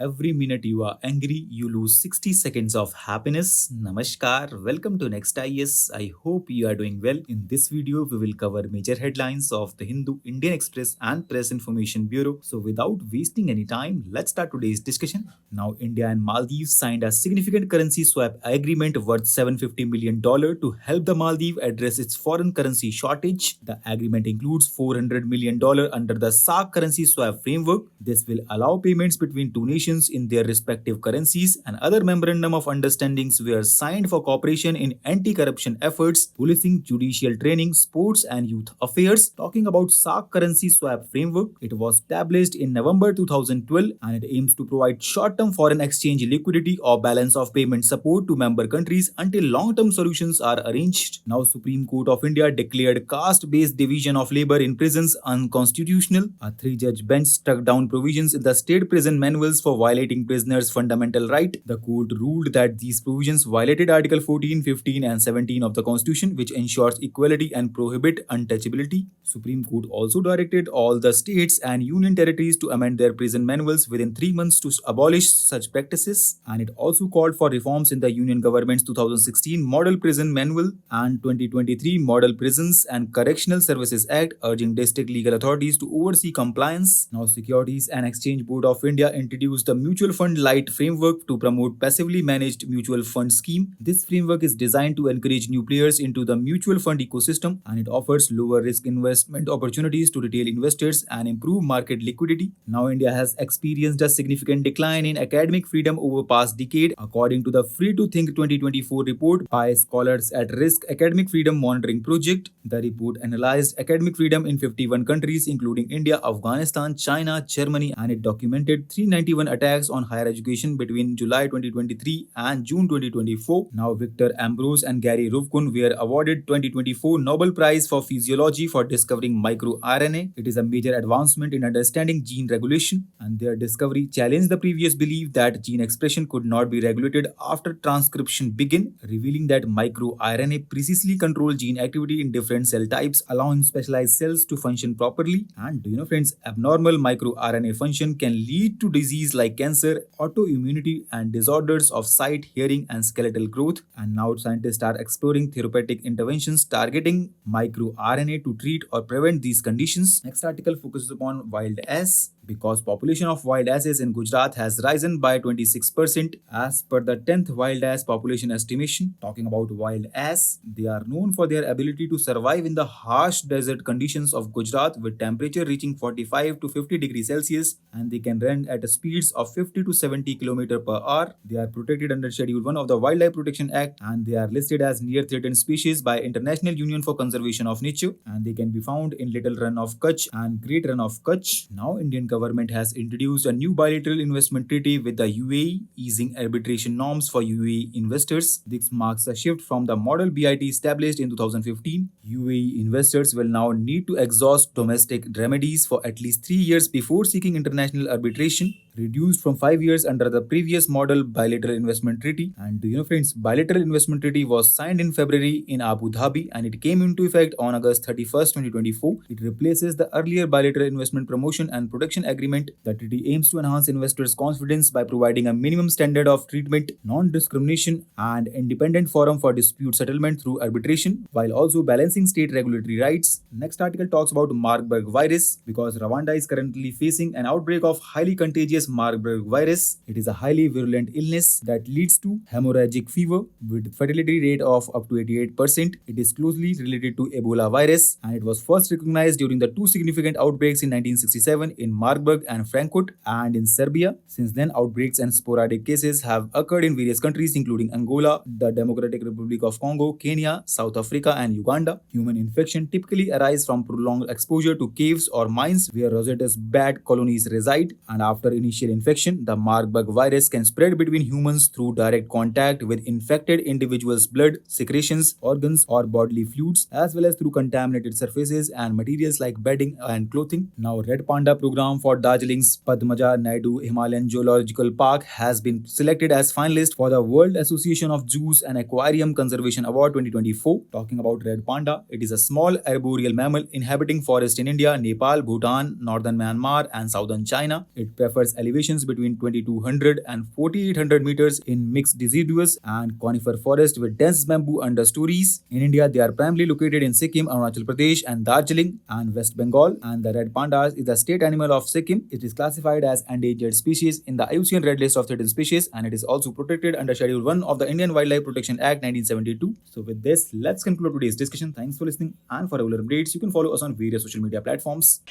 every minute you are angry, you lose 60 seconds of happiness. Namaskar, welcome to Next IS. I hope you are doing well. In this video, we will cover major headlines of the Hindu, Indian Express, and Press Information Bureau. So, without wasting any time, let's start today's discussion. Now, India and Maldives signed a significant currency swap agreement worth $750 million to help the Maldives address its foreign currency shortage. The agreement includes $400 million under the SAC currency swap framework. This will allow payments between two nations in their respective currencies, and other memorandum of understandings were signed for cooperation in anti-corruption efforts, policing, judicial training, sports and youth affairs. Talking about SAC currency swap framework, it was established in November 2012 and it aims to provide short-term foreign exchange liquidity or balance of payment support to member countries until long-term solutions are arranged. Now, Supreme Court of India declared caste-based division of labor in prisons unconstitutional. A three-judge bench struck down provisions in the state prison manuals for violating prisoners' fundamental right. The court ruled that these provisions violated Article 14, 15, and 17 of the Constitution, which ensures equality and prohibit untouchability. Supreme Court also directed all the states and union territories to amend their prison manuals within 3 months to abolish such practices, and it also called for reforms in the Union Government's 2016 Model Prison Manual and 2023 Model Prisons and Correctional Services Act, urging district legal authorities to oversee compliance. Now, Securities and Exchange Board of India introduced the Mutual Fund Light framework to promote passively managed mutual fund scheme. This framework is designed to encourage new players into the mutual fund ecosystem, and it offers lower risk investment opportunities to retail investors and improve market liquidity. Now, India has experienced a significant decline in academic freedom over past decade, according to the Free to Think 2024 report by Scholars at Risk Academic Freedom Monitoring Project. The report analyzed academic freedom in 51 countries, including India, Afghanistan, China, Germany, and it documented 391 attacks on higher education between July 2023 and June 2024. Now, Victor Ambrose and Gary Ruvkun were awarded 2024 Nobel Prize for Physiology for discovering microRNA. It is a major advancement in understanding gene regulation, and their discovery challenged the previous belief that gene expression could not be regulated after transcription began, revealing that microRNA precisely control gene activity in different cell types, allowing specialized cells to function properly. And do you know, friends, abnormal microRNA function can lead to disease like cancer, autoimmunity, and disorders of sight, hearing, and skeletal growth. And now scientists are exploring therapeutic interventions targeting microRNA to treat or prevent these conditions. Next article focuses upon wild ass. Because population of wild asses in Gujarat has risen by 26% as per the 10th wild ass population estimation. Talking about wild ass, they are known for their ability to survive in the harsh desert conditions of Gujarat with temperature reaching 45 to 50 degrees Celsius, and they can run at speeds of 50 to 70 km per hour. They are protected under Schedule 1 of the Wildlife Protection Act, and they are listed as near threatened species by International Union for Conservation of Nature, and they can be found in Little Run of Kutch and Great Run of Kutch. Now, Indian government has introduced a new bilateral investment treaty with the UAE, easing arbitration norms for UAE investors. This marks a shift from the model BIT established in 2015. UAE investors will now need to exhaust domestic remedies for at least 3 years before seeking international arbitration, reduced from 5 years under the previous model bilateral investment treaty. And do you know, friends, bilateral investment treaty was signed in February in Abu Dhabi and it came into effect on August 31st, 2024. It replaces the earlier bilateral investment promotion and protection agreement. The treaty aims to enhance investors' confidence by providing a minimum standard of treatment, non-discrimination, and independent forum for dispute settlement through arbitration, while also balancing state regulatory rights. Next article talks about Marburg virus. Because Rwanda is currently facing an outbreak of highly contagious Marburg virus. It is a highly virulent illness that leads to hemorrhagic fever with fatality rate of up to 88%. It is closely related to Ebola virus, and it was first recognized during the two significant outbreaks in 1967 in Marburg and Frankfurt and in Serbia. Since then, outbreaks and sporadic cases have occurred in various countries including Angola, the Democratic Republic of Congo, Kenya, South Africa, and Uganda. Human infection typically arise from prolonged exposure to caves or mines where Rosetta's bat colonies reside, and after initial infection, the Marburg virus can spread between humans through direct contact with infected individuals' blood, secretions, organs, or bodily fluids, as well as through contaminated surfaces and materials like bedding and clothing. Now, Red Panda program for Darjeeling's Padmaja Naidu Himalayan Zoological Park has been selected as finalist for the World Association of Zoos and Aquarium Conservation Award 2024. Talking about Red Panda, it is a small arboreal mammal inhabiting forest in India, Nepal, Bhutan, northern Myanmar, and southern China. It prefers elevations between 2200 and 4800 meters in mixed deciduous and conifer forest with dense bamboo understories. In India, they are primarily located in Sikkim, Arunachal Pradesh, and Darjeeling and West Bengal. And the red pandas is the state animal of Sikkim. It is classified as endangered species in the IUCN Red List of Threatened Species, and it is also protected under Schedule 1 of the Indian Wildlife Protection Act 1972. So with this, let's conclude today's discussion. Thanks for listening, and for regular updates, you can follow us on various social media platforms.